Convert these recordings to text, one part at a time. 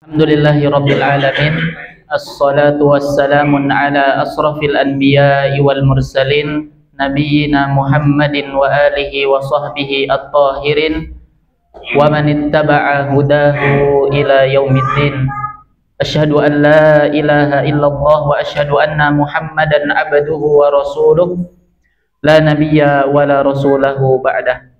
Alhamdulillahi Rabbil Alamin. Assalatu wassalamun ala asrafil anbiya'i wal mursalin Nabiyyina Muhammadin wa alihi wa sahbihi at-tahirin Wa man ittaba'a hudahu ila yaumiddin. Asyhadu an la ilaha illallah wa asyhadu anna Muhammadan abduhu wa rasuluh La nabiyya wa la rasulahu ba'dah.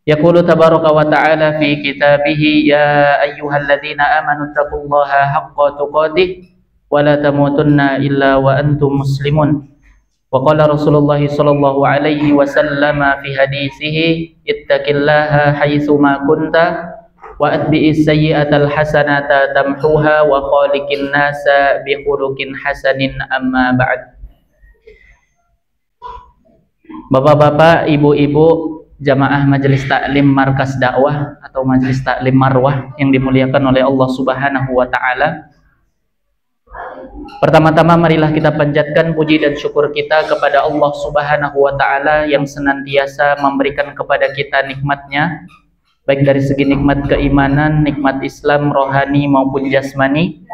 Yaqulu tabaraka wa ta'ala fi kitabihi ya ayyuhalladzina amanu taqullaha haqqa tuqatih wa la tamutunna illa wa antum muslimun. Wa qala Rasulullah sallallahu alaihi wasallam fi hadisihi ittaqillaha haitsu ma kunta wa atbi'is sayyi'atal hasanata tamhuha wa khaliqin nasa bi khuluqin hasanin amma ba'd. Bapak-bapak, ibu-ibu, jamaah Majelis Taklim Markas Dakwah atau Majelis Taklim Marwah yang dimuliakan oleh Allah Subhanahu wa taala. Pertama-tama marilah kita panjatkan puji dan syukur kita kepada Allah Subhanahu wa taala yang senantiasa memberikan kepada kita nikmatnya, baik dari segi nikmat keimanan, nikmat Islam rohani maupun jasmani.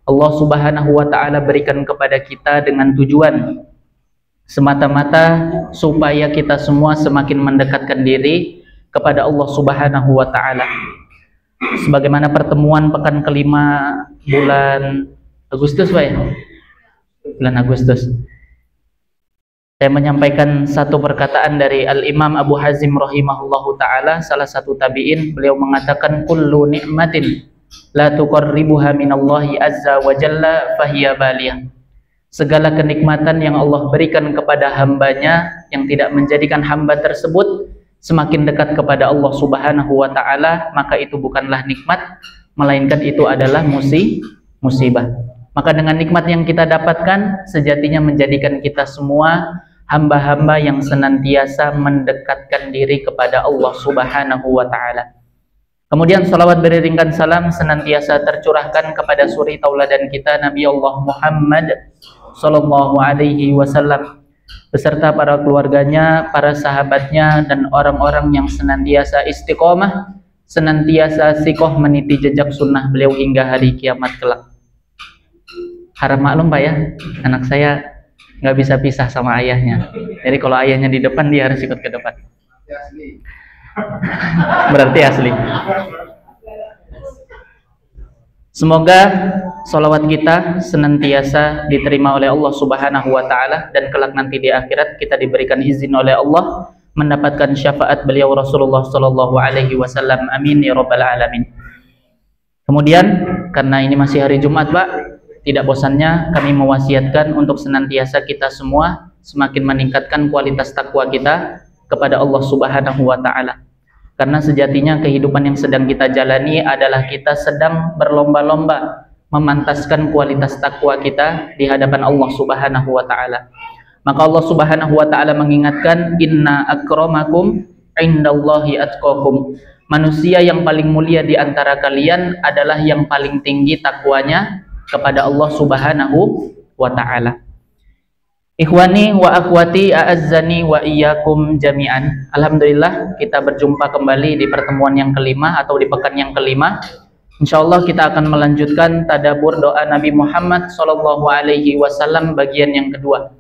Allah Subhanahu wa taala berikan kepada kita dengan tujuan semata-mata supaya kita semua semakin mendekatkan diri kepada Allah Subhanahu wa taala. Sebagaimana pertemuan pekan kelima bulan Agustus, Pak ya? Bulan Agustus. Saya menyampaikan satu perkataan dari Al-Imam Abu Hazim rahimahullahu taala, salah satu tabi'in. Beliau mengatakan kullu ni'matin la tuqarribuha minallahi azza wa jalla fahiya baliyah. Segala kenikmatan yang Allah berikan kepada hambanya yang tidak menjadikan hamba tersebut semakin dekat kepada Allah Subhanahu wa ta'ala, maka itu bukanlah nikmat, melainkan itu adalah musibah. Maka dengan nikmat yang kita dapatkan sejatinya menjadikan kita semua hamba-hamba yang senantiasa mendekatkan diri kepada Allah Subhanahu wa ta'ala. Kemudian salawat beriringkan salam senantiasa tercurahkan kepada suri tauladan kita Nabi Allah Muhammad sallallahu alaihi wasallam beserta para keluarganya, para sahabatnya, dan orang-orang yang senantiasa istiqomah, senantiasa sikoh meniti jejak sunnah beliau hingga hari kiamat kelak. Harap maklum Pak ya, anak saya nggak bisa pisah sama ayahnya. Jadi kalau ayahnya di depan, dia harus ikut ke depan. Berarti asli. Semoga sholawat kita senantiasa diterima oleh Allah Subhanahu wa ta'ala, dan kelak nanti di akhirat kita diberikan izin oleh Allah mendapatkan syafaat beliau Rasulullah sallallahu alaihi wasallam. Amin ya rabbal alamin. Kemudian karena ini masih hari Jumat, Pak, tidak bosannya kami mewasiatkan untuk senantiasa kita semua semakin meningkatkan kualitas takwa kita kepada Allah Subhanahu wa ta'ala. Karena sejatinya kehidupan yang sedang kita jalani adalah kita sedang berlomba-lomba memantaskan kualitas takwa kita di hadapan Allah Subhanahu wa ta'ala. Maka Allah Subhanahu wa ta'ala mengingatkan, inna akramakum indallahi atqakum. Manusia yang paling mulia di antara kalian adalah yang paling tinggi takwanya kepada Allah Subhanahu wa ta'ala. Ikhwani wa akhwati a'azzani wa iyyakum jami'an. Alhamdulillah kita berjumpa kembali di pertemuan yang kelima atau di pekan yang kelima. Insyaallah kita akan melanjutkan tadabbur doa Nabi Muhammad sallallahu alaihi wasallam bagian yang kedua.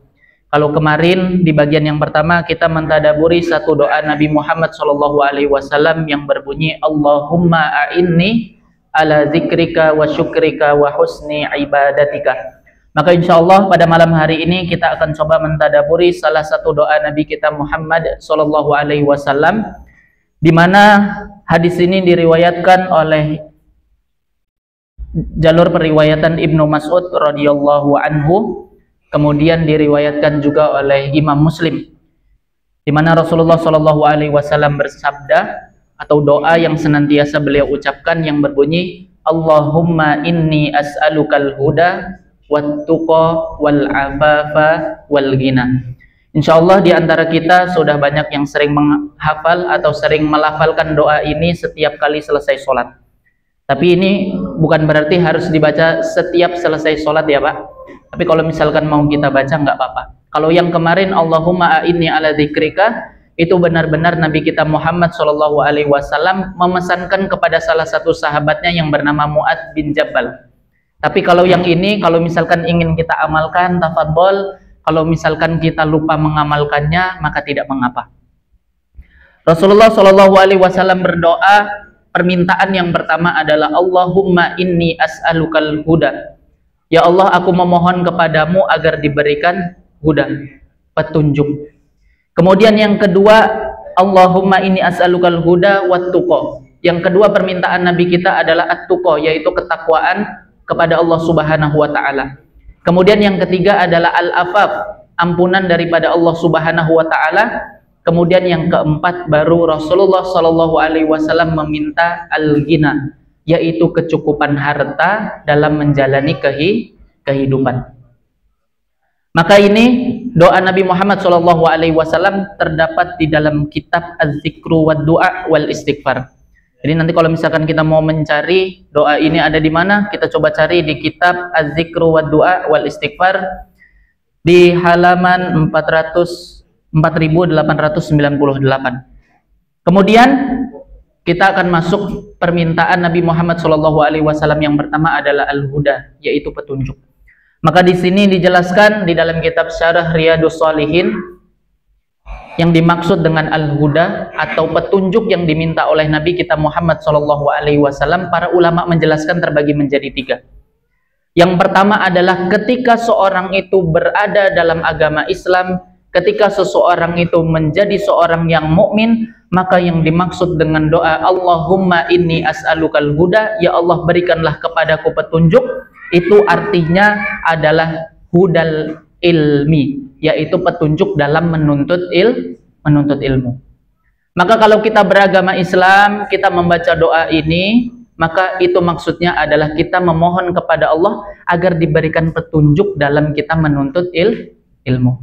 Kalau kemarin di bagian yang pertama kita mentadaburi satu doa Nabi Muhammad sallallahu alaihi wasallam yang berbunyi Allahumma a'inni ala zikrika wa syukrika wa husni ibadatika. Maka insya Allah pada malam hari ini kita akan coba mentadaburi salah satu doa Nabi kita Muhammad sallallahu alaihi wasallam, di mana hadis ini diriwayatkan oleh jalur periwayatan Ibnu Mas'ud radhiyallahu anhu, kemudian diriwayatkan juga oleh Imam Muslim, di mana Rasulullah sallallahu alaihi wasallam bersabda atau doa yang senantiasa beliau ucapkan yang berbunyi Allahumma inni as'alukal huda wattuqa wal afafa wal ghina. Insyaallah di antara kita sudah banyak yang sering menghafal atau sering melafalkan doa ini setiap kali selesai sholat. Tapi ini bukan berarti harus dibaca setiap selesai sholat ya Pak. Tapi kalau misalkan mau kita baca nggak apa-apa. Kalau yang kemarin Allahumma a'inni ala dzikrika, itu benar-benar Nabi kita Muhammad SAW memesankan kepada salah satu sahabatnya yang bernama Mu'adz bin Jabal. Tapi kalau yang ini, kalau misalkan ingin kita amalkan, tafadhol. Kalau misalkan kita lupa mengamalkannya, maka tidak mengapa. Rasulullah SAW berdoa, permintaan yang pertama adalah Allahumma inni as'alukal huda. Ya Allah, aku memohon kepadamu agar diberikan huda, petunjuk. Kemudian yang kedua, Allahumma inni as'alukal huda wat-tuqa. Yang kedua permintaan Nabi kita adalah at-tuqa, yaitu ketakwaan kepada Allah Subhanahu wa taala. Kemudian yang ketiga adalah al-afaf, ampunan daripada Allah Subhanahu wa taala. Kemudian yang keempat baru Rasulullah SAW meminta al-ghina, yaitu kecukupan harta dalam menjalani kehidupan. Maka ini doa Nabi Muhammad SAW terdapat di dalam kitab Az-Zikru wad Du'a wal Istighfar. Jadi nanti kalau misalkan kita mau mencari doa ini ada di mana, kita coba cari di kitab Az-Zikru wad Du'a wal Istighfar di halaman 4898. Kemudian kita akan masuk permintaan Nabi Muhammad SAW yang pertama adalah al-huda, yaitu petunjuk. Maka di sini dijelaskan di dalam kitab Syarah Riyadhus Shalihin, yang dimaksud dengan al-huda atau petunjuk yang diminta oleh Nabi kita Muhammad SAW, para ulama menjelaskan terbagi menjadi tiga. Yang pertama adalah ketika seorang itu berada dalam agama Islam, ketika seseorang itu menjadi seorang yang mukmin, maka yang dimaksud dengan doa Allahumma inni as'alukal huda, ya Allah berikanlah kepadaku petunjuk, itu artinya adalah hudal ilmi, yaitu petunjuk dalam menuntut ilmu. Maka kalau kita beragama Islam, kita membaca doa ini, maka itu maksudnya adalah kita memohon kepada Allah agar diberikan petunjuk dalam kita menuntut ilmu.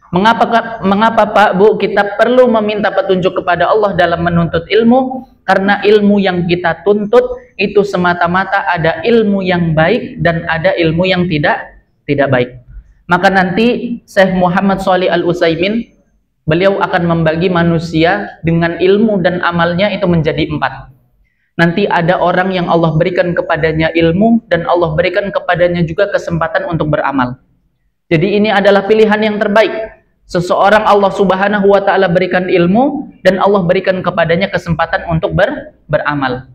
Mengapa Pak Bu kita perlu meminta petunjuk kepada Allah dalam menuntut ilmu? Karena ilmu yang kita tuntut itu semata-mata ada ilmu yang baik dan ada ilmu yang tidak baik. Maka nanti Syekh Muhammad Shalih Al-Utsaimin, beliau akan membagi manusia dengan ilmu dan amalnya itu menjadi 4. Nanti ada orang yang Allah berikan kepadanya ilmu dan Allah berikan kepadanya juga kesempatan untuk beramal. Jadi ini adalah pilihan yang terbaik. Seseorang Allah Subhanahu wa taala berikan ilmu dan Allah berikan kepadanya kesempatan untuk beramal.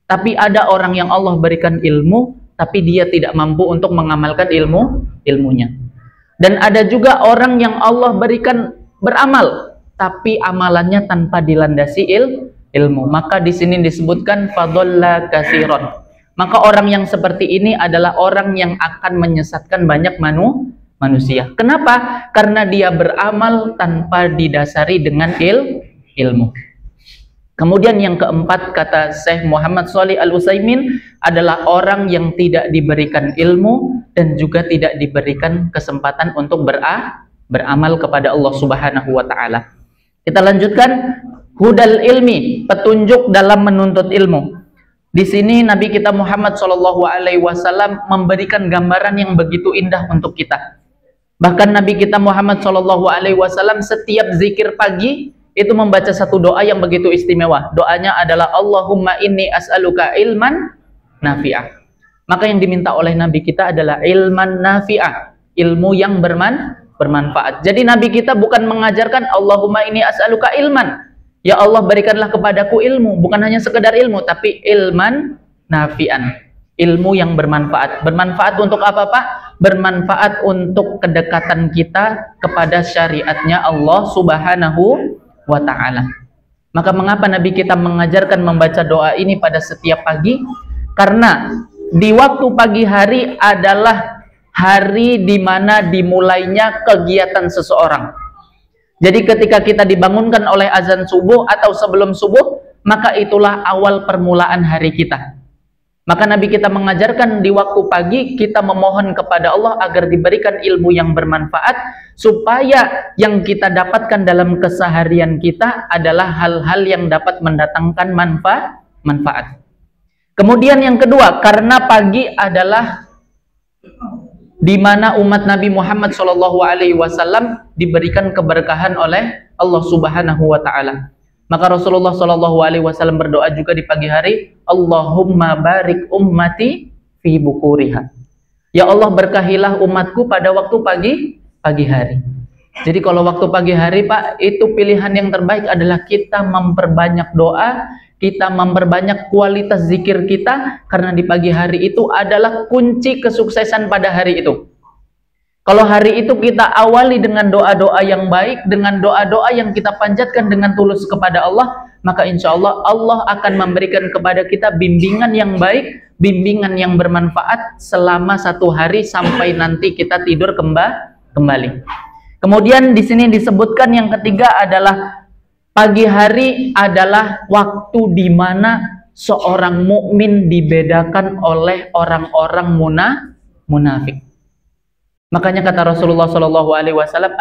Tapi ada orang yang Allah berikan ilmu tapi dia tidak mampu untuk mengamalkan ilmunya. Dan ada juga orang yang Allah berikan beramal tapi amalannya tanpa dilandasi ilmu. Maka di sini disebutkan fadalla katsiran. Maka orang yang seperti ini adalah orang yang akan menyesatkan banyak manusia. Kenapa? Karena dia beramal tanpa didasari dengan ilmu. Kemudian yang keempat, kata Syekh Muhammad Shalih Al-Utsaimin, adalah orang yang tidak diberikan ilmu dan juga tidak diberikan kesempatan untuk beramal kepada Allah Subhanahu wa taala. Kita lanjutkan, hudal ilmi, petunjuk dalam menuntut ilmu. Di sini Nabi kita Muhammad SAW memberikan gambaran yang begitu indah untuk kita. Bahkan Nabi kita Muhammad SAW setiap zikir pagi itu membaca satu doa yang begitu istimewa. Doanya adalah Allahumma inni as'aluka ilman nafi'ah. Maka yang diminta oleh Nabi kita adalah ilman nafi'ah, ilmu yang bermanfaat. Jadi Nabi kita bukan mengajarkan Allahumma inni as'aluka ilman, ya Allah berikanlah kepadaku ilmu, bukan hanya sekedar ilmu, tapi ilman nafi'an, ilmu yang bermanfaat. Bermanfaat untuk apa Pak? Bermanfaat untuk kedekatan kita kepada syariatnya Allah Subhanahu wa ta'ala. Maka mengapa Nabi kita mengajarkan membaca doa ini pada setiap pagi? Karena di waktu pagi hari adalah hari di mana dimulainya kegiatan seseorang. Jadi ketika kita dibangunkan oleh azan subuh atau sebelum subuh, maka itulah awal permulaan hari kita. Maka Nabi kita mengajarkan di waktu pagi kita memohon kepada Allah agar diberikan ilmu yang bermanfaat, supaya yang kita dapatkan dalam keseharian kita adalah hal-hal yang dapat mendatangkan manfaat. Kemudian yang kedua, karena pagi adalah di mana umat Nabi Muhammad SAW diberikan keberkahan oleh Allah Subhanahu wa taala. Maka Rasulullah SAW berdoa juga di pagi hari, Allahumma barik ummati fi bukuriha. Ya Allah, berkahilah umatku pada waktu pagi hari. Jadi kalau waktu pagi hari, Pak, itu pilihan yang terbaik adalah kita memperbanyak doa, kita memperbanyak kualitas zikir kita, karena di pagi hari itu adalah kunci kesuksesan pada hari itu. Kalau hari itu kita awali dengan doa-doa yang baik, dengan doa-doa yang kita panjatkan dengan tulus kepada Allah, maka insya Allah Allah akan memberikan kepada kita bimbingan yang baik, bimbingan yang bermanfaat selama satu hari sampai nanti kita tidur kembali. Kemudian di sini disebutkan yang ketiga adalah pagi hari adalah waktu di mana seorang mukmin dibedakan oleh orang-orang munafik. Makanya kata Rasulullah SAW,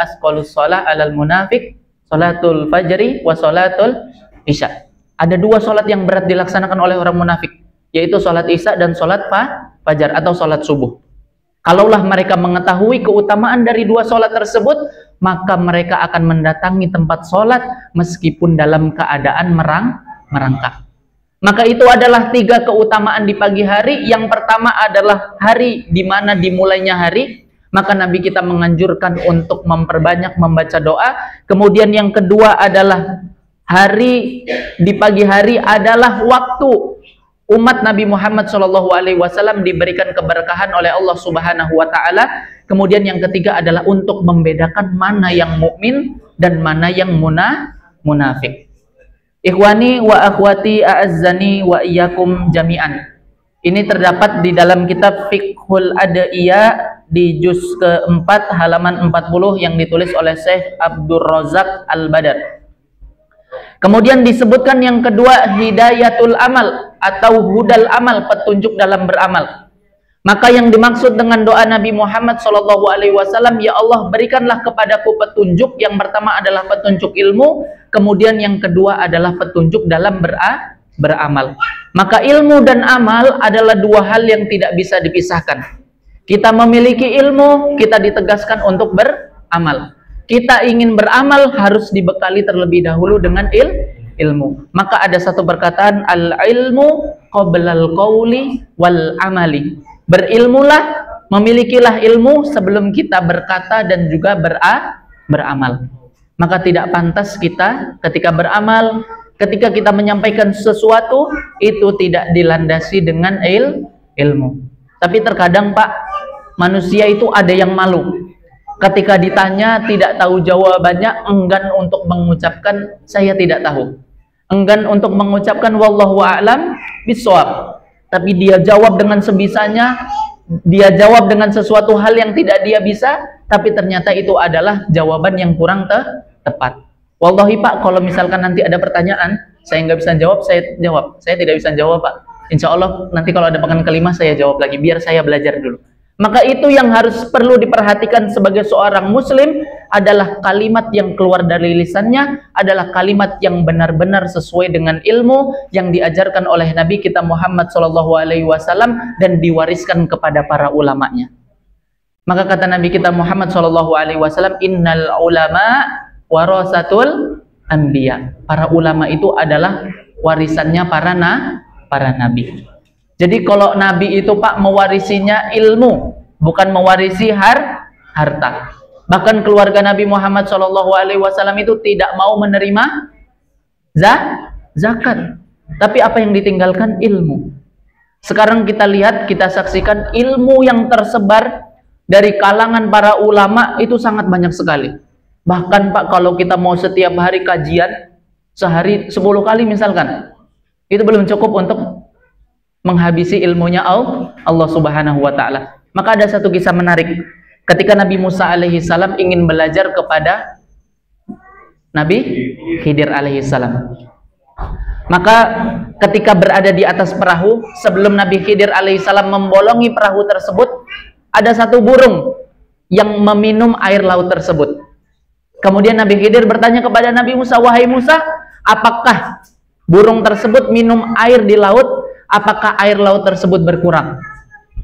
asqalus shalah alal munafik salatul fajri wa salatul isya. Ada dua salat yang berat dilaksanakan oleh orang munafik, yaitu salat isya dan salat fajar atau salat subuh. Kalaulah mereka mengetahui keutamaan dari dua salat tersebut, maka mereka akan mendatangi tempat salat meskipun dalam keadaan merangkak. Maka itu adalah tiga keutamaan di pagi hari. Yang pertama adalah hari di mana dimulainya hari, maka Nabi kita menganjurkan untuk memperbanyak membaca doa. Kemudian yang kedua adalah hari di pagi hari adalah waktu umat Nabi Muhammad SAW diberikan keberkahan oleh Allah Subhanahu wa taala. Kemudian yang ketiga adalah untuk membedakan mana yang mukmin dan mana yang munafik. Ikhwani wa akhwati a'azzani wa iyyakum jami'an. Ini terdapat di dalam kitab Fiqhul Adiyah di juz keempat halaman 40 yang ditulis oleh Syekh Abdul Razak Al-Badar. Kemudian disebutkan yang kedua, hidayatul amal atau hudal amal, petunjuk dalam beramal. Maka yang dimaksud dengan doa Nabi Muhammad SAW, ya Allah berikanlah kepadaku petunjuk. Yang pertama adalah petunjuk ilmu, kemudian yang kedua adalah petunjuk dalam beramal. Maka ilmu dan amal adalah dua hal yang tidak bisa dipisahkan. Kita memiliki ilmu, kita ditegaskan untuk beramal. Kita ingin beramal harus dibekali terlebih dahulu dengan ilmu. Maka ada satu perkataan, al-ilmu qoblal qawli wal amali. Berilmulah, memilikilah ilmu sebelum kita berkata dan juga beramal. Maka tidak pantas kita ketika beramal, ketika kita menyampaikan sesuatu itu tidak dilandasi dengan ilmu. Tapi terkadang, Pak, manusia itu ada yang malu. Ketika ditanya tidak tahu jawabannya, enggan untuk mengucapkan saya tidak tahu, enggan untuk mengucapkan wallahu a'lam bishawab. Tapi dia jawab dengan sebisanya, dia jawab dengan sesuatu hal yang tidak dia bisa, tapi ternyata itu adalah jawaban yang kurang tepat. Wallahi Pak, kalau misalkan nanti ada pertanyaan saya nggak bisa jawab, saya jawab saya tidak bisa jawab Pak, insya Allah nanti kalau ada pekan kelima saya jawab lagi, biar saya belajar dulu. Maka itu yang harus perlu diperhatikan sebagai seorang muslim, adalah kalimat yang keluar dari lisannya adalah kalimat yang benar-benar sesuai dengan ilmu yang diajarkan oleh Nabi kita Muhammad SAW dan diwariskan kepada para ulamanya. Maka kata Nabi kita Muhammad SAW, innal ulama warasatul anbiya. Para ulama itu adalah warisannya para nabi. Jadi kalau Nabi itu Pak mewarisinya ilmu, bukan mewarisi harta. Bahkan keluarga Nabi Muhammad SAW itu tidak mau menerima zakat. Tapi apa yang ditinggalkan? Ilmu. Sekarang kita lihat, kita saksikan ilmu yang tersebar dari kalangan para ulama itu sangat banyak sekali. Bahkan Pak, kalau kita mau setiap hari kajian, sehari 10 kali misalkan, itu belum cukup untuk menghabisi ilmunya Allah Subhanahu wa taala. Maka ada satu kisah menarik. Ketika Nabi Musa alaihissalam ingin belajar kepada Nabi Khidir alaihissalam. Maka ketika berada di atas perahu, sebelum Nabi Khidir alaihissalam membolongi perahu tersebut, ada satu burung yang meminum air laut tersebut. Kemudian Nabi Khidir bertanya kepada Nabi Musa, "Wahai Musa, apakah burung tersebut minum air di laut? Apakah air laut tersebut berkurang?"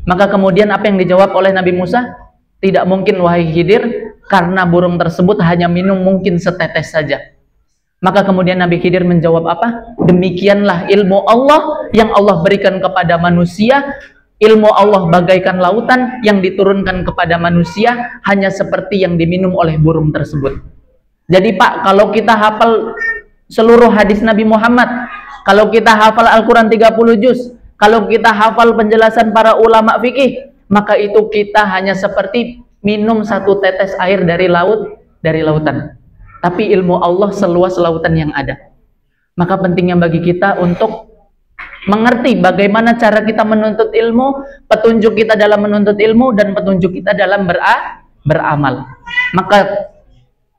Maka kemudian apa yang dijawab oleh Nabi Musa? Tidak mungkin wahai Khidir, karena burung tersebut hanya minum mungkin setetes saja. Maka kemudian Nabi Khidir menjawab apa? Demikianlah ilmu Allah yang Allah berikan kepada manusia. Ilmu Allah bagaikan lautan yang diturunkan kepada manusia, hanya seperti yang diminum oleh burung tersebut. Jadi Pak, kalau kita hafal seluruh hadis Nabi Muhammad, kalau kita hafal Al-Quran 30 juz, kalau kita hafal penjelasan para ulama fikih, maka itu kita hanya seperti minum satu tetes air dari lautan. Tapi ilmu Allah seluas lautan yang ada. Maka pentingnya bagi kita untuk mengerti bagaimana cara kita menuntut ilmu, petunjuk kita dalam menuntut ilmu, dan petunjuk kita dalam beramal. Maka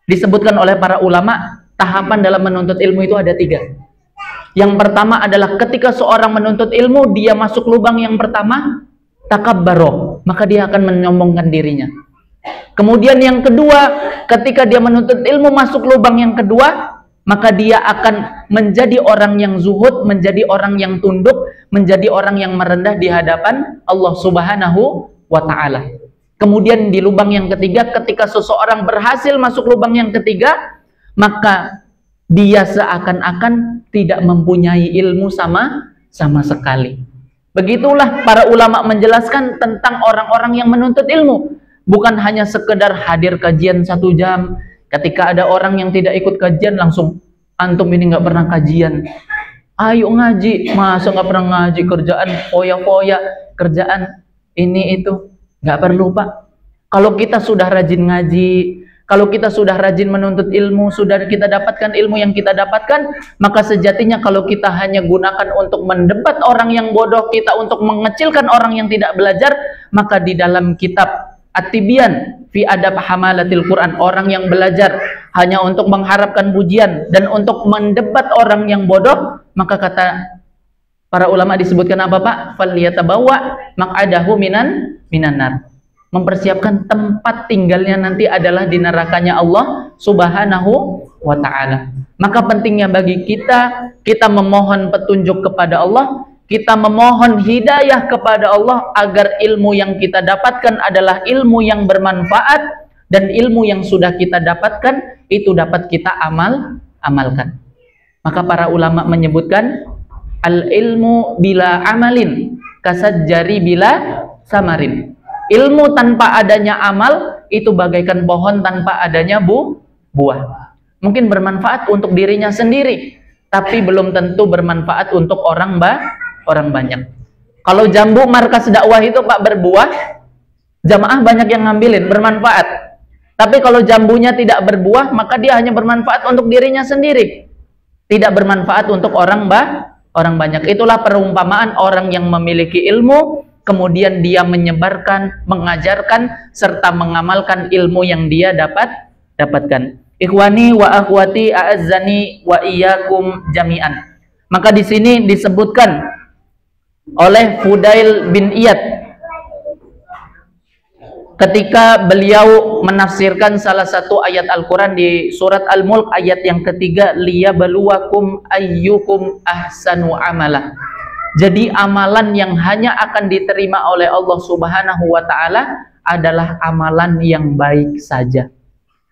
disebutkan oleh para ulama, tahapan dalam menuntut ilmu itu ada 3. Yang pertama adalah ketika seorang menuntut ilmu, dia masuk lubang yang pertama, takabbaro, maka dia akan menyombongkan dirinya. Kemudian yang kedua, ketika dia menuntut ilmu masuk lubang yang kedua, maka dia akan menjadi orang yang zuhud, menjadi orang yang tunduk, menjadi orang yang merendah di hadapan Allah Subhanahu wa ta'ala. Kemudian di lubang yang ketiga, ketika seseorang berhasil masuk lubang yang ketiga, maka dia seakan-akan tidak mempunyai ilmu sama sekali. Begitulah para ulama menjelaskan tentang orang-orang yang menuntut ilmu. Bukan hanya sekedar hadir kajian 1 jam. Ketika ada orang yang tidak ikut kajian, langsung, antum ini nggak pernah kajian. Ayo ngaji, masa nggak pernah ngaji, kerjaan foya-foya, kerjaan ini itu. Nggak perlu Pak. Kalau kita sudah rajin ngaji, kalau kita sudah rajin menuntut ilmu, sudah kita dapatkan ilmu yang kita dapatkan, maka sejatinya kalau kita hanya gunakan untuk mendebat orang yang bodoh, kita untuk mengecilkan orang yang tidak belajar, maka di dalam kitab At-Tibyan fi Adab Hamalatil Quran, orang yang belajar hanya untuk mengharapkan pujian dan untuk mendebat orang yang bodoh, maka kata para ulama disebutkan apa Pak? Falyatabawa maq'adahu minan nar. Mempersiapkan tempat tinggalnya nanti adalah di nerakanya Allah Subhanahu wa ta'ala. Maka pentingnya bagi kita memohon petunjuk kepada Allah, kita memohon hidayah kepada Allah agar ilmu yang kita dapatkan adalah ilmu yang bermanfaat, dan ilmu yang sudah kita dapatkan itu dapat kita amalkan. Maka para ulama menyebutkan al-ilmu bila amalin kasajjari bila samarin. Ilmu tanpa adanya amal itu bagaikan pohon tanpa adanya buah. Mungkin bermanfaat untuk dirinya sendiri, tapi belum tentu bermanfaat untuk orang banyak. Kalau jambu markas dakwah itu Pak berbuah, jamaah banyak yang ngambilin, bermanfaat. Tapi kalau jambunya tidak berbuah, maka dia hanya bermanfaat untuk dirinya sendiri, tidak bermanfaat untuk orang banyak. Itulah perumpamaan orang yang memiliki ilmu, kemudian dia menyebarkan, mengajarkan, serta mengamalkan ilmu yang dia dapatkan. Ikhwani wa akhwati a'azzani wa iyyakum jami'an. Maka di sini disebutkan oleh Fudail bin Iyad ketika beliau menafsirkan salah satu ayat Al-Quran di surat Al-Mulk ayat yang ketiga, liyabluwakum ayyukum ahsanu amala. Jadi amalan yang hanya akan diterima oleh Allah Subhanahu wa ta'ala adalah amalan yang baik saja.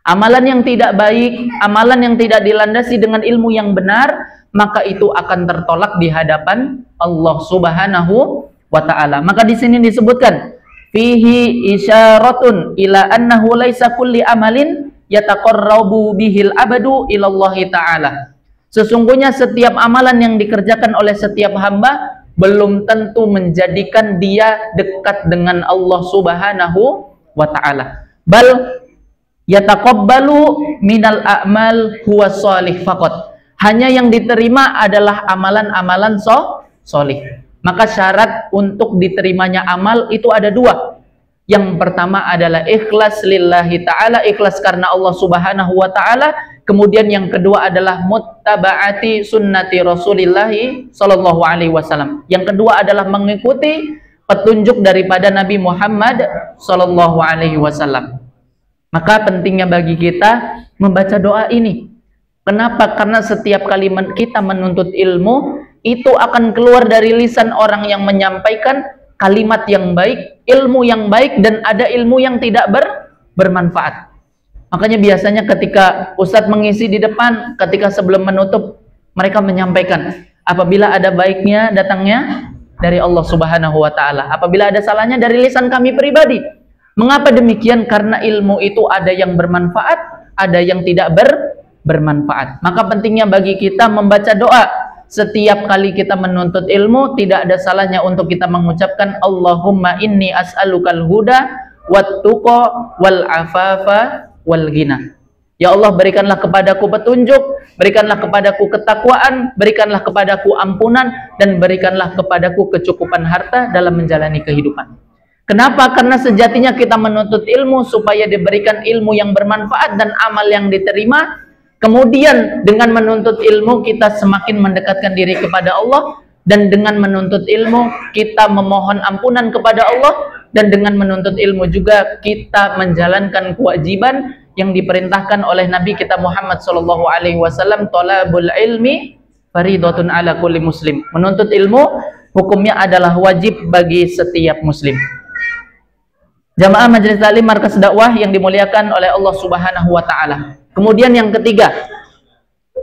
Amalan yang tidak baik, amalan yang tidak dilandasi dengan ilmu yang benar, maka itu akan tertolak di hadapan Allah Subhanahu wa ta'ala. Maka di sini disebutkan fihi isyaratun ila annahu laisa kulli amalin yataqarrabu bihil abadu ilallahi ta'ala. Sesungguhnya setiap amalan yang dikerjakan oleh setiap hamba belum tentu menjadikan dia dekat dengan Allah Subhanahu wa ta'ala. Bal yataqabbalu minal a'mal huwa sholih faqat. Hanya yang diterima adalah amalan-amalan sholih. Maka syarat untuk diterimanya amal itu ada 2. Yang pertama adalah ikhlas lillahi ta'ala, ikhlas karena Allah Subhanahu wa ta'ala. Kemudian yang kedua adalah muttaba'ati sunnati Rasulillahi sallallahu alaihi wasallam. Yang kedua adalah mengikuti petunjuk daripada Nabi Muhammad sallallahu alaihi wasallam. Maka pentingnya bagi kita membaca doa ini. Kenapa? Karena setiap kali kita menuntut ilmu, itu akan keluar dari lisan orang yang menyampaikan, kalimat yang baik, ilmu yang baik, dan ada ilmu yang tidak bermanfaat. Makanya biasanya ketika Ustadz mengisi di depan, ketika sebelum menutup, mereka menyampaikan, apabila ada baiknya datangnya dari Allah Subhanahu wa Ta'ala, apabila ada salahnya dari lisan kami pribadi. Mengapa demikian? Karena ilmu itu ada yang bermanfaat, ada yang tidak bermanfaat. Maka pentingnya bagi kita membaca doa. Setiap kali kita menuntut ilmu, tidak ada salahnya untuk kita mengucapkan Allahumma inni as'alukal huda wat-tuqa wal afafa wal ghina. Ya Allah, berikanlah kepadaku petunjuk, berikanlah kepadaku ketakwaan, berikanlah kepadaku ampunan, dan berikanlah kepadaku kecukupan harta dalam menjalani kehidupan. Kenapa? Karena sejatinya kita menuntut ilmu supaya diberikan ilmu yang bermanfaat dan amal yang diterima. Kemudian dengan menuntut ilmu kita semakin mendekatkan diri kepada Allah, dan dengan menuntut ilmu kita memohon ampunan kepada Allah, dan dengan menuntut ilmu juga kita menjalankan kewajiban yang diperintahkan oleh Nabi kita Muhammad SAW. Thalabul ilmi faridatun ala kulli muslim. Menuntut ilmu hukumnya adalah wajib bagi setiap muslim. Jamaah Majelis Taklim Markas Dakwah yang dimuliakan oleh Allah Subhanahu wa Ta'ala. Kemudian yang ketiga,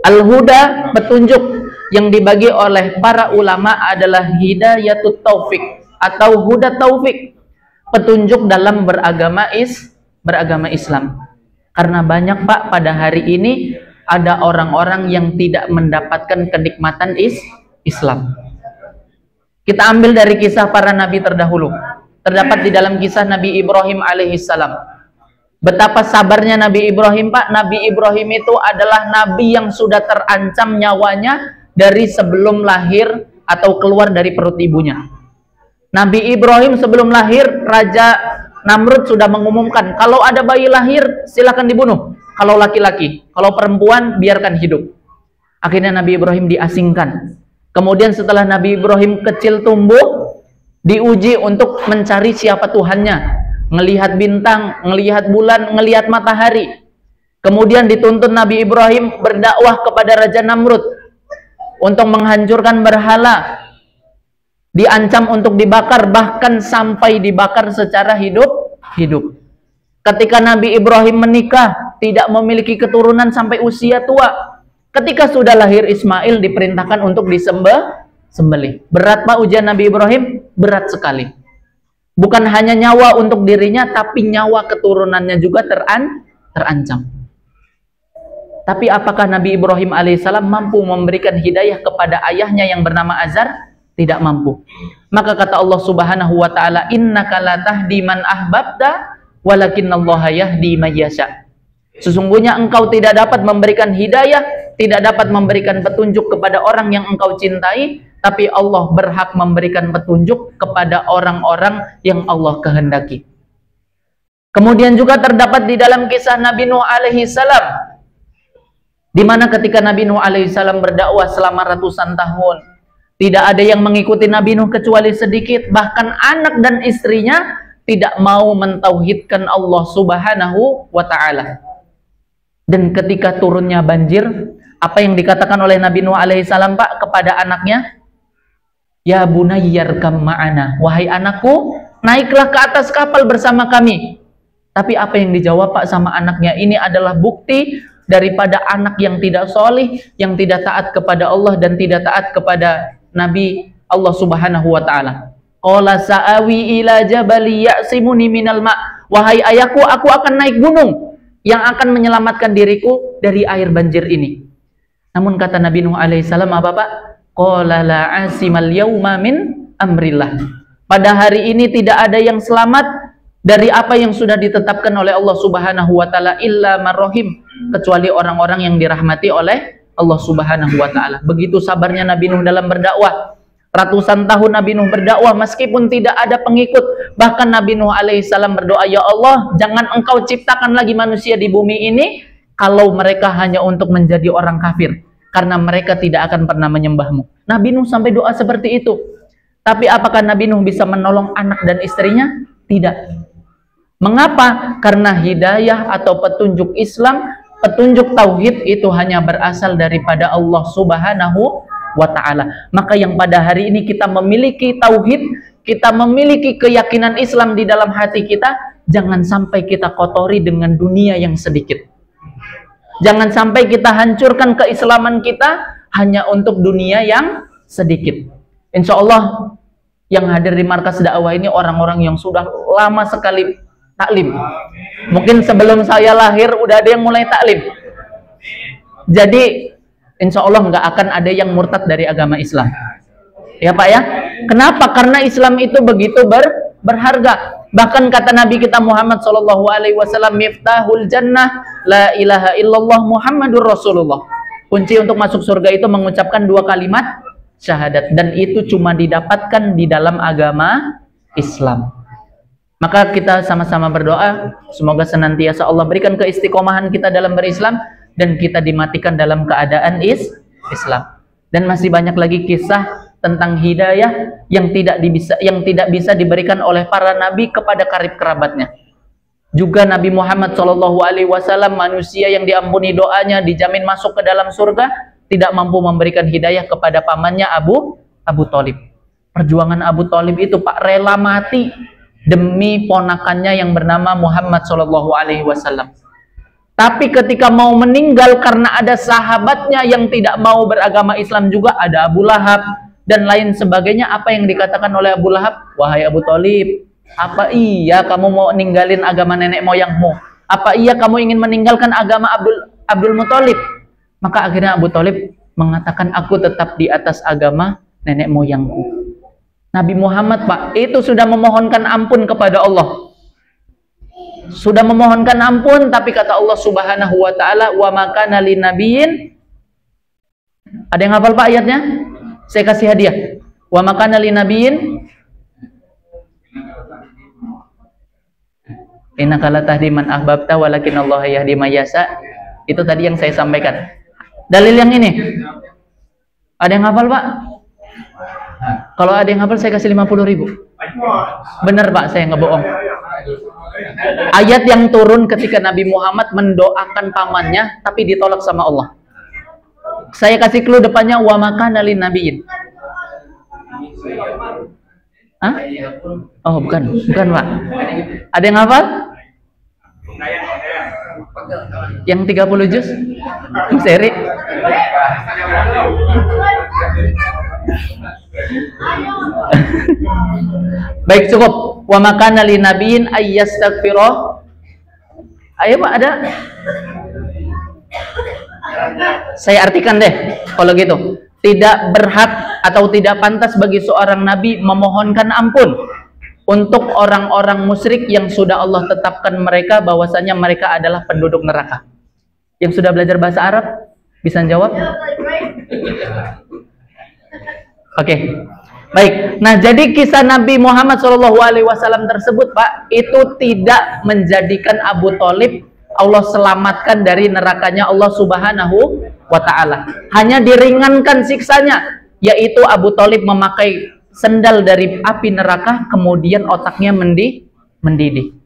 al-huda, petunjuk yang dibagi oleh para ulama adalah hidayatut taufik atau huda taufik, petunjuk dalam beragama Islam. Karena banyak Pak, pada hari ini ada orang-orang yang tidak mendapatkan kenikmatan Islam. Kita ambil dari kisah para nabi terdahulu. Terdapat di dalam kisah Nabi Ibrahim alaihissalam. Betapa sabarnya Nabi Ibrahim, Pak. Nabi Ibrahim itu adalah nabi yang sudah terancam nyawanya dari sebelum lahir atau keluar dari perut ibunya. Nabi Ibrahim sebelum lahir, Raja Namrud sudah mengumumkan, kalau ada bayi lahir silakan dibunuh, kalau laki-laki, kalau perempuan biarkan hidup. Akhirnya Nabi Ibrahim diasingkan. Kemudian setelah Nabi Ibrahim kecil tumbuh, diuji untuk mencari siapa Tuhannya, ngelihat bintang, ngelihat bulan, ngelihat matahari. Kemudian dituntut Nabi Ibrahim berdakwah kepada Raja Namrud untuk menghancurkan berhala, diancam untuk dibakar, bahkan sampai dibakar secara hidup. Ketika Nabi Ibrahim menikah, tidak memiliki keturunan sampai usia tua. Ketika sudah lahir Ismail, diperintahkan untuk disembelih. Berat Pak ujian Nabi Ibrahim? Berat sekali. Bukan hanya nyawa untuk dirinya, tapi nyawa keturunannya juga terancam. Tapi apakah Nabi Ibrahim alaihissalam mampu memberikan hidayah kepada ayahnya yang bernama Azar? Tidak mampu. Maka kata Allah Subhanahu wa Ta'ala, innaka la tahdi man ahbabta walakinallaha yahdi may yasha. Sesungguhnya engkau tidak dapat memberikan hidayah, tidak dapat memberikan petunjuk kepada orang yang engkau cintai, tapi Allah berhak memberikan petunjuk kepada orang-orang yang Allah kehendaki. Kemudian juga terdapat di dalam kisah Nabi Nuh alaihi salam, di mana ketika Nabi Nuh alaihi salam berdakwah selama ratusan tahun, tidak ada yang mengikuti Nabi Nuh kecuali sedikit, bahkan anak dan istrinya tidak mau mentauhidkan Allah Subhanahu wa Ta'ala. Dan ketika turunnya banjir, apa yang dikatakan oleh Nabi Nuh alaihissalam Pak kepada anaknya? Ya bunayyarkam ma'ana, wahai anakku, naiklah ke atas kapal bersama kami. Tapi apa yang dijawab Pak sama anaknya? Ini adalah bukti daripada anak yang tidak solih, yang tidak taat kepada Allah dan tidak taat kepada Nabi Allah Subhanahu wa Ta'ala. Qala sa'awi ila jabali ya'simuni minal ma'. Wahai ayahku, aku akan naik gunung yang akan menyelamatkan diriku dari air banjir ini. Namun kata Nabi Nuh alaihissalam apa Pak? Qala la asimal yawma min amrillah. Pada hari ini tidak ada yang selamat dari apa yang sudah ditetapkan oleh Allah Subhanahu wa Ta'ala illa marrohim, kecuali orang-orang yang dirahmati oleh Allah Subhanahu wa Ta'ala. Begitu sabarnya Nabi Nuh dalam berdakwah. Ratusan tahun Nabi Nuh berdakwah meskipun tidak ada pengikut. Bahkan Nabi Nuh alaihissalam berdoa, ya Allah, jangan engkau ciptakan lagi manusia di bumi ini kalau mereka hanya untuk menjadi orang kafir, karena mereka tidak akan pernah menyembahmu. Nabi Nuh sampai doa seperti itu. Tapi apakah Nabi Nuh bisa menolong anak dan istrinya? Tidak. Mengapa? Karena hidayah atau petunjuk Islam, petunjuk tauhid itu hanya berasal daripada Allah Subhanahu wa ta'ala. Maka yang pada hari ini kita memiliki tauhid, kita memiliki keyakinan Islam di dalam hati kita, jangan sampai kita kotori dengan dunia yang sedikit. Jangan sampai kita hancurkan keislaman kita hanya untuk dunia yang sedikit. Insya Allah yang hadir di markas dakwah ini orang-orang yang sudah lama sekali taklim. Mungkin sebelum saya lahir udah ada yang mulai taklim. Jadi insya Allah nggak akan ada yang murtad dari agama Islam. Ya Pak ya. Kenapa? Karena Islam itu begitu berharga. Bahkan kata Nabi kita Muhammad SAW, miftahul jannah la ilaha illallah Muhammadur Rasulullah. Kunci untuk masuk surga itu mengucapkan 2 kalimat syahadat, dan itu cuma didapatkan di dalam agama Islam. Maka kita sama-sama berdoa semoga senantiasa Allah berikan keistiqomahan kita dalam berislam dan kita dimatikan dalam keadaan Islam. Dan masih banyak lagi kisah tentang hidayah yang tidak bisa diberikan oleh para nabi kepada karib kerabatnya. Juga Nabi Muhammad SAW, manusia yang diampuni doanya, dijamin masuk ke dalam surga, tidak mampu memberikan hidayah kepada pamannya Abu Thalib. Perjuangan Abu Thalib itu Pak, rela mati demi ponakannya yang bernama Muhammad SAW. Tapi ketika mau meninggal karena ada sahabatnya yang tidak mau beragama Islam juga, ada Abu Lahab dan lain sebagainya, apa yang dikatakan oleh Abu Lahab? Wahai Abu Thalib, apa iya kamu mau ninggalin agama nenek moyangmu? Apa iya kamu ingin meninggalkan agama Abdul Muthalib? Maka akhirnya Abu Thalib mengatakan, aku tetap di atas agama nenek moyangku. Nabi Muhammad Pak, itu sudah memohonkan ampun kepada Allah. Sudah memohonkan ampun, tapi kata Allah Subhanahu wa taala, wa makana linabiyyin. Ada yang hafal Pak ayatnya? Saya kasih hadiah. Wa makana linabiyyin innaka latahdi man ahbabta walakin Allah yahdi may yasha. Itu tadi yang saya sampaikan. Dalil yang ini. Ada yang hafal Pak? Kalau ada yang hafal saya kasih 50.000. Benar Pak, saya nggak bohong. Ayat yang turun ketika Nabi Muhammad mendoakan pamannya tapi ditolak sama Allah. Saya kasih clue depannya, wa makana linabiyyin. Hah? Oh bukan Pak. Ada yang hafal? Yang 30 juz? Seri? Baik, cukup. Wa makana linabiyyin ayyastaghfira. Ayo Pak, ada? Saya artikan deh kalau gitu. Tidak berhak atau tidak pantas bagi seorang nabi memohonkan ampun untuk orang-orang musyrik yang sudah Allah tetapkan mereka bahwasanya mereka adalah penduduk neraka. Yang sudah belajar bahasa Arab bisa jawab? Oke. Baik. Nah, jadi kisah Nabi Muhammad SAW tersebut Pak, itu tidak menjadikan Abu Thalib Allah selamatkan dari nerakanya Allah Subhanahu wa ta'ala. Hanya diringankan siksanya, yaitu Abu Thalib memakai sendal dari api neraka, kemudian otaknya mendidih.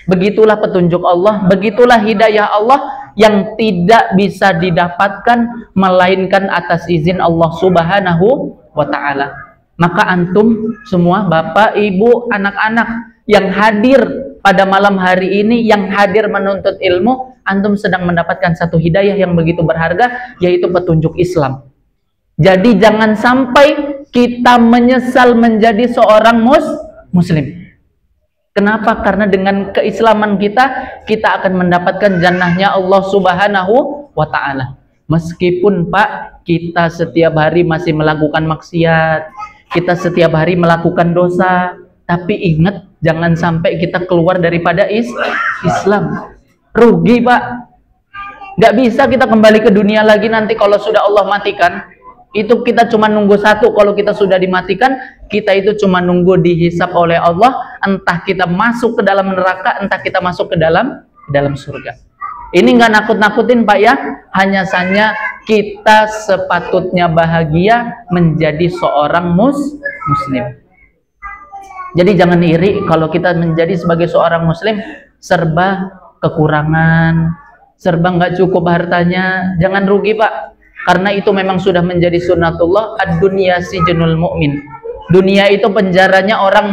Begitulah petunjuk Allah, begitulah hidayah Allah yang tidak bisa didapatkan melainkan atas izin Allah Subhanahu wa ta'ala. Maka antum semua, bapak, ibu, anak-anak yang hadir pada malam hari ini, yang hadir menuntut ilmu, antum sedang mendapatkan satu hidayah yang begitu berharga, yaitu petunjuk Islam. Jadi jangan sampai kita menyesal menjadi seorang muslim. Kenapa? Karena dengan keislaman kita akan mendapatkan jannahnya Allah Subhanahu wa ta'ala. Meskipun Pak, kita setiap hari masih melakukan maksiat, kita setiap hari melakukan dosa, tapi ingat, jangan sampai kita keluar daripada Islam. Rugi Pak. Gak bisa kita kembali ke dunia lagi nanti kalau sudah Allah matikan. Itu kita cuma nunggu satu, kalau kita sudah dimatikan, kita itu cuma nunggu dihisap oleh Allah, entah kita masuk ke dalam neraka, entah kita masuk ke dalam surga. Ini nggak nakut-nakutin Pak ya, hanya saja kita sepatutnya bahagia menjadi seorang muslim. Jadi jangan iri kalau kita menjadi sebagai seorang muslim serba kekurangan, serba nggak cukup hartanya. Jangan rugi Pak. karena itu memang sudah menjadi sunnatullah. Ad-dunya sijnul mu'min. Dunia itu penjaranya orang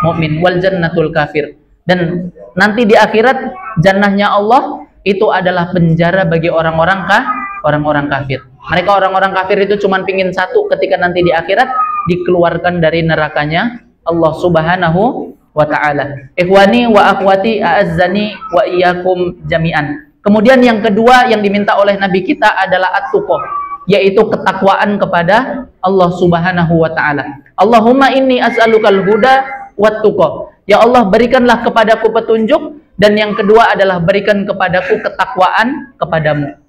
mukmin, wal jannatul kafir. Dan nanti di akhirat jannahnya Allah itu adalah penjara bagi orang-orang kafir. Mereka orang-orang kafir itu cuma pingin satu, ketika nanti di akhirat dikeluarkan dari nerakanya Allah Subhanahu wa ta'ala. Ikhwani wa akhwati a'azzani wa iyyakum jami'an. Kemudian yang kedua yang diminta oleh Nabi kita adalah at-tuqah, yaitu ketakwaan kepada Allah Subhanahu wa ta'ala. Allahumma inni as'alukal huda wat tuqah. Ya Allah, berikanlah kepadaku petunjuk, dan yang kedua adalah berikan kepadaku ketakwaan kepadamu.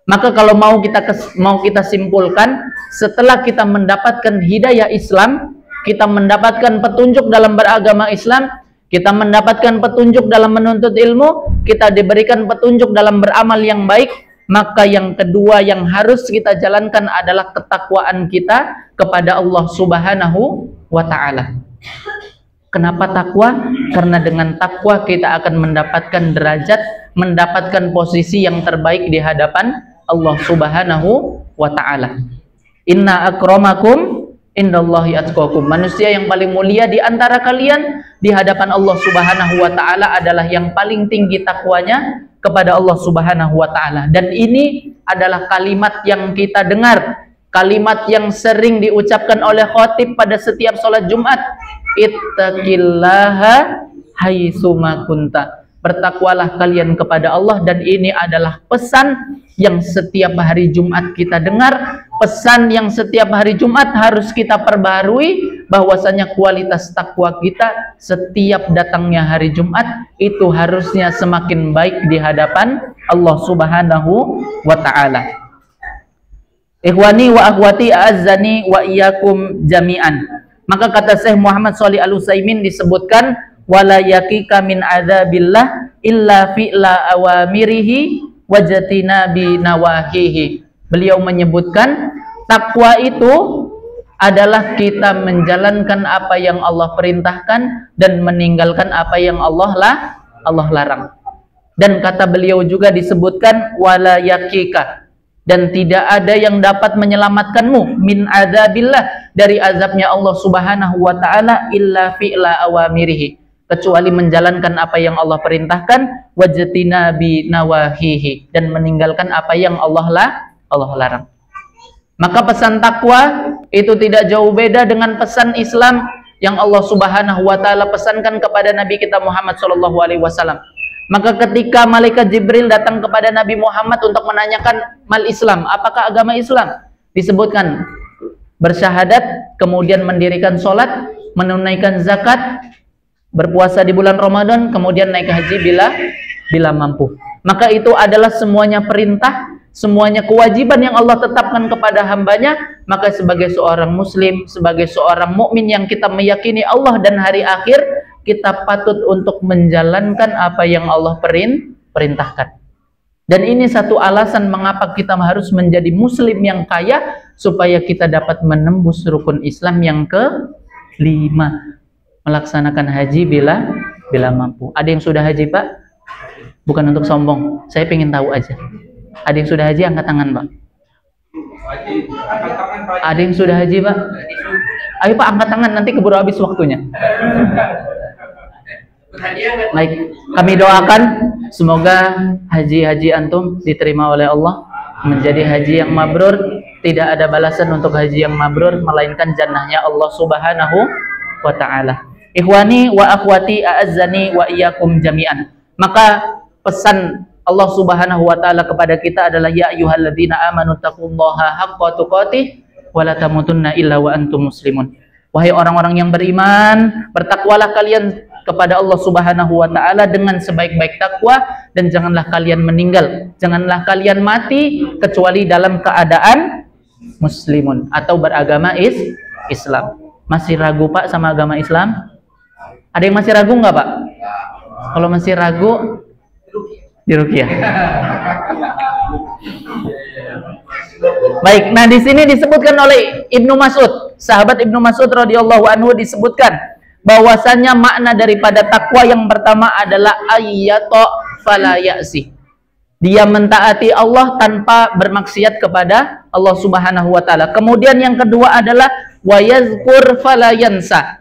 Maka kalau mau kita simpulkan, setelah kita mendapatkan hidayah Islam, kita mendapatkan petunjuk dalam beragama Islam, kita mendapatkan petunjuk dalam menuntut ilmu, kita diberikan petunjuk dalam beramal yang baik, maka yang kedua yang harus kita jalankan adalah ketakwaan kita kepada Allah Subhanahu wa ta'ala. Kenapa takwa? Karena dengan takwa kita akan mendapatkan derajat, mendapatkan posisi yang terbaik di hadapan Allah Subhanahu wa ta'ala. Inna akramakum indallahi atqakum. Manusia yang paling mulia di antara kalian di hadapan Allah Subhanahu wa ta'ala adalah yang paling tinggi takwanya kepada Allah Subhanahu wa ta'ala. Dan ini adalah kalimat yang kita dengar, kalimat yang sering diucapkan oleh khatib pada setiap sholat Jumat. Ittaqillaha haitsuma kunta. Bertakwalah kalian kepada Allah. Dan ini adalah pesan yang setiap hari Jumat kita dengar, pesan yang setiap hari Jumat harus kita perbaharui, bahwasanya kualitas takwa kita setiap datangnya hari Jumat itu harusnya semakin baik di hadapan Allah Subhanahu wa ta'ala. Ikhwani wa akhwati a'azzani wa iyyakum jami'an. Maka kata Syekh Muhammad Shalih Al-Utsaimin disebutkan, wala yakika min adzabillah illa fi'la awamirihi wajatina bi nawahihi. Beliau menyebutkan takwa itu adalah kita menjalankan apa yang Allah perintahkan dan meninggalkan apa yang Allah larang. Dan kata beliau juga disebutkan wala yakika, dan tidak ada yang dapat menyelamatkanmu min adzabillah, dari azabnya Allah Subhanahu wa ta'ala, illa fi'la awamirihi, kecuali menjalankan apa yang Allah perintahkan, wajatina bi nawahihi, dan meninggalkan apa yang Allah larang. Maka pesan takwa itu tidak jauh beda dengan pesan Islam yang Allah Subhanahu wa ta'ala pesankan kepada Nabi kita Muhammad SAW. Maka ketika malaikat Jibril datang kepada Nabi Muhammad untuk menanyakan mal Islam, apakah agama Islam? Disebutkan bersyahadat, kemudian mendirikan sholat, menunaikan zakat, berpuasa di bulan Ramadan, kemudian naik haji bila mampu. Maka itu adalah semuanya perintah, semuanya kewajiban yang Allah tetapkan kepada hambanya. Maka sebagai seorang muslim, sebagai seorang mukmin yang kita meyakini Allah dan hari akhir, kita patut untuk menjalankan apa yang Allah perintahkan. Dan ini satu alasan mengapa kita harus menjadi muslim yang kaya, supaya kita dapat menembus rukun Islam yang ke-5, melaksanakan haji bila mampu. Ada yang sudah haji, Pak? Bukan untuk sombong, saya ingin tahu aja. Ada yang sudah haji, angkat tangan, Pak. Ada yang sudah haji, Pak? Ayo Pak, angkat tangan, nanti keburu habis waktunya. Baik, kami doakan semoga haji-haji antum diterima oleh Allah, menjadi haji yang mabrur. Tidak ada balasan untuk haji yang mabrur melainkan jannahnya Allah Subhanahu wa ta'ala. Ikhwani wa akhwati a'azzani wa iyyakum jami'an. Maka pesan Allah Subhanahu wa ta'ala kepada kita adalah ya ayyuhalladzina amanu taqullaha haqqa tuqatih wa la tamutunna illa wa antum muslimun. Wahai orang-orang yang beriman, bertakwalah kalian kepada Allah Subhanahu wa ta'ala dengan sebaik-baik takwa, dan janganlah kalian meninggal, janganlah kalian mati kecuali dalam keadaan muslimun atau beragama Islam. Masih ragu Pak sama agama Islam? Ada yang masih ragu nggak Pak? Kalau masih ragu, diruqyah. Baik, nah di sini disebutkan oleh Ibnu Mas'ud, sahabat Ibnu Mas'ud radhiyallahu anhu, disebutkan bahwasannya makna daripada takwa yang pertama adalah ayyato fala ya'si. Dia mentaati Allah tanpa bermaksiat kepada Allah Subhanahu wa taala. Kemudian yang kedua adalah wa yazkur fala yansa.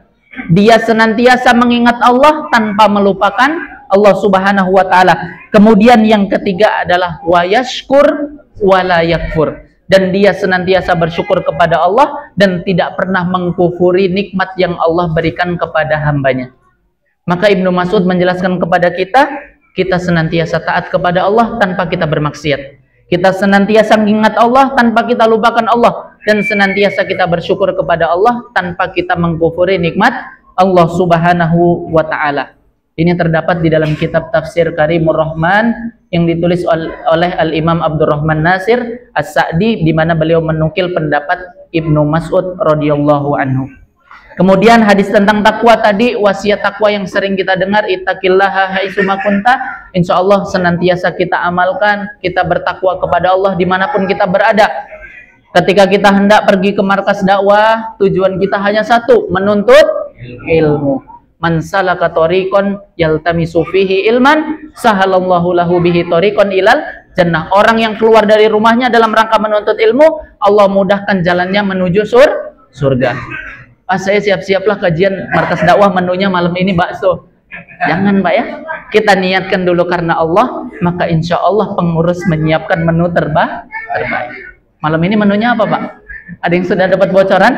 Dia senantiasa mengingat Allah tanpa melupakan Allah Subhanahu wa taala. Kemudian yang ketiga adalah wa yashkur wala yakfur. Dan dia senantiasa bersyukur kepada Allah dan tidak pernah mengkufuri nikmat yang Allah berikan kepada hambanya. Maka Ibnu Mas'ud menjelaskan kepada kita senantiasa taat kepada Allah tanpa kita bermaksiat. Kita senantiasa mengingat Allah tanpa kita lupakan Allah. Dan senantiasa kita bersyukur kepada Allah tanpa kita mengkufuri nikmat Allah Subhanahu wa ta'ala. Ini terdapat di dalam kitab Tafsir Karimur Rahman yang ditulis oleh Al-Imam Abdurrahman Nasir As-Sa'di, di mana beliau menukil pendapat Ibnu Mas'ud radhiyallahu anhu. Kemudian hadis tentang takwa tadi, wasiat takwa yang sering kita dengar, ittaqillaha haitsuma kunta. Insyaallah senantiasa kita amalkan, kita bertakwa kepada Allah dimanapun kita berada. Ketika kita hendak pergi ke markas dakwah, tujuan kita hanya satu, menuntut ilmu. Man salaka tariqan yaltamisu fihi ilman, sahalallahu lahu bihi tariqan ilal jannah. Orang yang keluar dari rumahnya dalam rangka menuntut ilmu, Allah mudahkan jalannya menuju surga. Saya siap-siaplah kajian markas dakwah, menunya malam ini bakso. Jangan Pak ya, kita niatkan dulu karena Allah, maka insya Allah pengurus menyiapkan menu terbaik. Malam ini menunya apa Pak? Ada yang sudah dapat bocoran?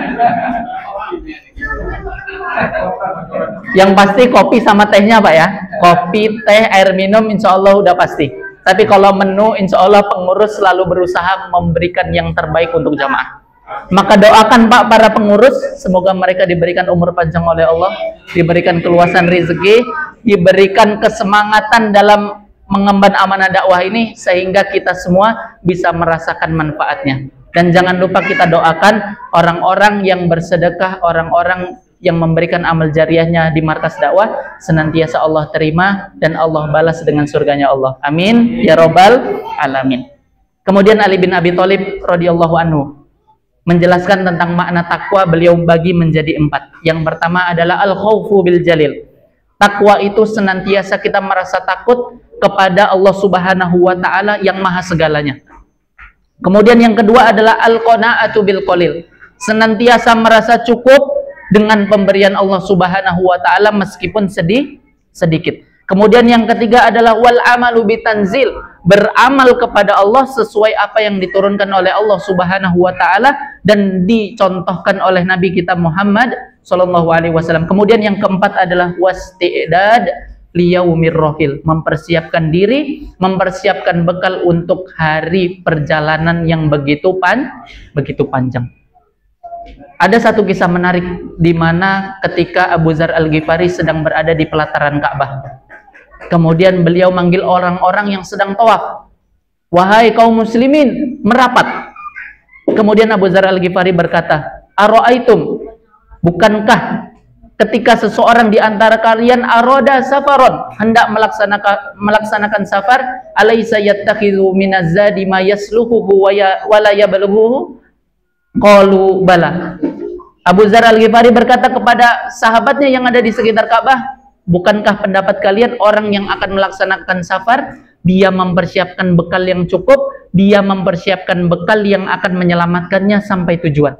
Yang pasti kopi sama tehnya Pak ya. Kopi, teh, air minum insya Allah udah pasti. Tapi kalau menu insya Allah pengurus selalu berusaha memberikan yang terbaik untuk jamaah. Maka doakan Pak para pengurus, semoga mereka diberikan umur panjang oleh Allah, diberikan keluasan rezeki, diberikan kesemangatan dalam mengemban amanah dakwah ini, sehingga kita semua bisa merasakan manfaatnya. Dan jangan lupa kita doakan orang-orang yang bersedekah, orang-orang yang memberikan amal jariahnya di markas dakwah, senantiasa Allah terima dan Allah balas dengan surganya Allah. Amin ya robbal alamin. Kemudian Ali bin Abi Thalib radhiyallahu anhu menjelaskan tentang makna takwa, beliau bagi menjadi 4. Yang pertama adalah al-khaufu bil jalil. Takwa itu senantiasa kita merasa takut kepada Allah Subhanahu wa taala yang maha segalanya. Kemudian yang kedua adalah al-qanaatu bil qalil. Senantiasa merasa cukup dengan pemberian Allah Subhanahu wa taala meskipun sedikit. Kemudian yang ketiga adalah wal amalu bitanzil. Beramal kepada Allah sesuai apa yang diturunkan oleh Allah Subhanahu wa taala dan dicontohkan oleh Nabi kita Muhammad sallallahu alaihi wasallam. Kemudian yang keempat adalah wasti'dad liyaumir rahil, mempersiapkan diri, mempersiapkan bekal untuk hari perjalanan yang begitu panjang. Ada satu kisah menarik di mana ketika Abu Dzar Al-Ghifari sedang berada di pelataran Ka'bah. Kemudian beliau manggil orang-orang yang sedang tawaf. Wahai kaum muslimin, merapat. Kemudian Abu Dzar Al-Ghifari berkata, "Ara'aitum, bukankah ketika seseorang di antara kalian aroda safaron, hendak melaksanakan safar, alaysa yattakhidhu minaz zadi ma yasluhuhu wa la yablughuhu?" Qalu bala. Abu Dzar Al-Ghifari berkata kepada sahabatnya yang ada di sekitar Ka'bah, bukankah pendapat kalian orang yang akan melaksanakan safar, dia mempersiapkan bekal yang cukup, dia mempersiapkan bekal yang akan menyelamatkannya sampai tujuan.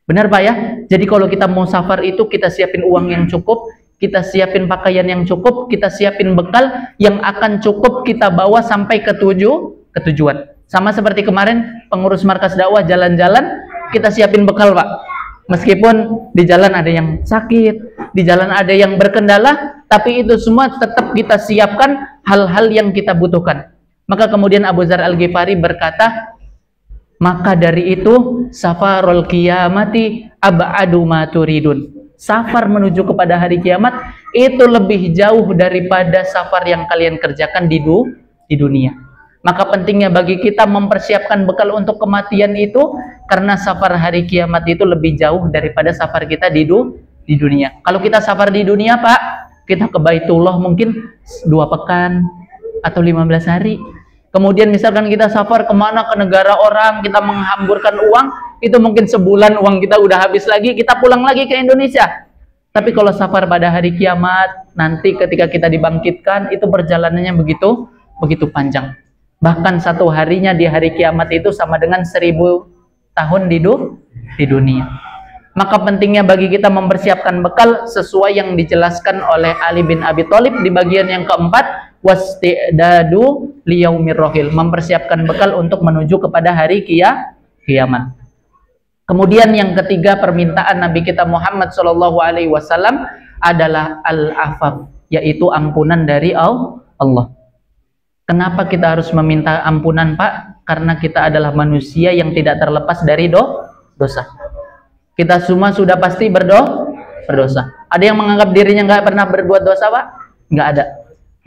Benar Pak ya? Jadi kalau kita mau safar itu kita siapin uang yang cukup, kita siapin pakaian yang cukup, kita siapin bekal yang akan cukup kita bawa sampai ke tujuan. Sama seperti kemarin pengurus markas dakwah jalan-jalan, kita siapin bekal Pak. Meskipun di jalan ada yang sakit, di jalan ada yang berkendala, tapi itu semua tetap kita siapkan hal-hal yang kita butuhkan. Maka kemudian Abu Dzar Al-Ghifari berkata, maka dari itu safarul qiyamati ab'adu ma turidun. Safar menuju kepada hari kiamat itu lebih jauh daripada safar yang kalian kerjakan di dunia. Maka pentingnya bagi kita mempersiapkan bekal untuk kematian itu, karena safar hari kiamat itu lebih jauh daripada safar kita di dunia. Kalau kita safar di dunia Pak, kita ke Baitullah mungkin 2 pekan atau 15 hari. Kemudian misalkan kita safar kemana, ke negara orang, kita menghamburkan uang, itu mungkin sebulan uang kita udah habis lagi, kita pulang lagi ke Indonesia. Tapi kalau safar pada hari kiamat, nanti ketika kita dibangkitkan, itu perjalanannya begitu panjang. Bahkan satu harinya di hari kiamat itu sama dengan 1000 tahun di dunia. Maka pentingnya bagi kita mempersiapkan bekal sesuai yang dijelaskan oleh Ali bin Abi Thalib di bagian yang keempat, wastidadu liyaumir rohil, mempersiapkan bekal untuk menuju kepada hari kiamat. Kemudian yang ketiga, permintaan Nabi kita Muhammad SAW adalah al-afaf, yaitu ampunan dari Allah. Kenapa kita harus meminta ampunan, Pak? Karena kita adalah manusia yang tidak terlepas dari dosa. Kita semua sudah pasti berdosa. Ada yang menganggap dirinya nggak pernah berbuat dosa, Pak? Nggak ada.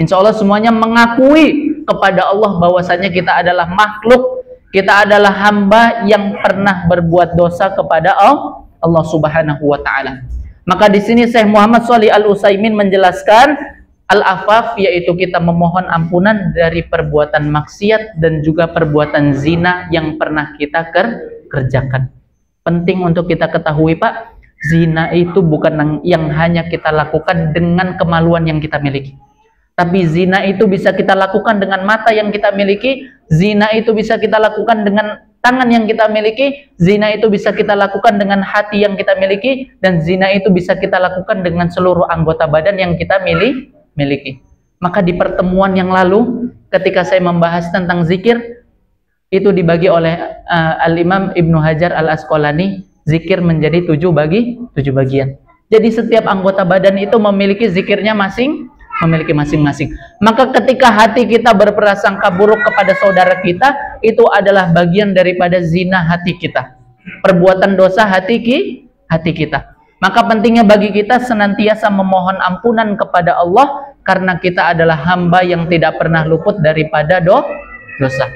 Insya Allah semuanya mengakui kepada Allah bahwasanya kita adalah makhluk, kita adalah hamba yang pernah berbuat dosa kepada Allah Subhanahu wa Ta'ala. Maka di sini Syekh Muhammad Shalih Al-Utsaimin menjelaskan al-afaf, yaitu kita memohon ampunan dari perbuatan maksiat dan juga perbuatan zina yang pernah kita kerjakan. Penting untuk kita ketahui, Pak, zina itu bukan yang hanya kita lakukan dengan kemaluan yang kita miliki. Tapi zina itu bisa kita lakukan dengan mata yang kita miliki, zina itu bisa kita lakukan dengan tangan yang kita miliki, zina itu bisa kita lakukan dengan hati yang kita miliki, dan zina itu bisa kita lakukan dengan seluruh anggota badan yang kita miliki. Maka di pertemuan yang lalu ketika saya membahas tentang zikir, itu dibagi oleh Al-Imam Ibnu Hajar Al-Asqalani, zikir menjadi 7 bagian. Jadi setiap anggota badan itu memiliki zikirnya masing-masing. Maka ketika hati kita berprasangka buruk kepada saudara kita, itu adalah bagian daripada zina hati kita, perbuatan dosa hati kita. Maka pentingnya bagi kita senantiasa memohon ampunan kepada Allah, karena kita adalah hamba yang tidak pernah luput daripada dosa.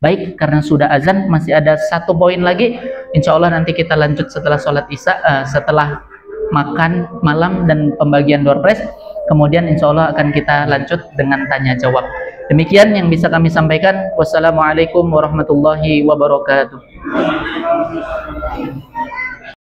Baik, karena sudah azan, masih ada 1 poin lagi. Insya Allah nanti kita lanjut setelah sholat isya, setelah makan malam dan pembagian door prize. Kemudian insya Allah akan kita lanjut dengan tanya jawab. Demikian yang bisa kami sampaikan. Wassalamualaikum warahmatullahi wabarakatuh.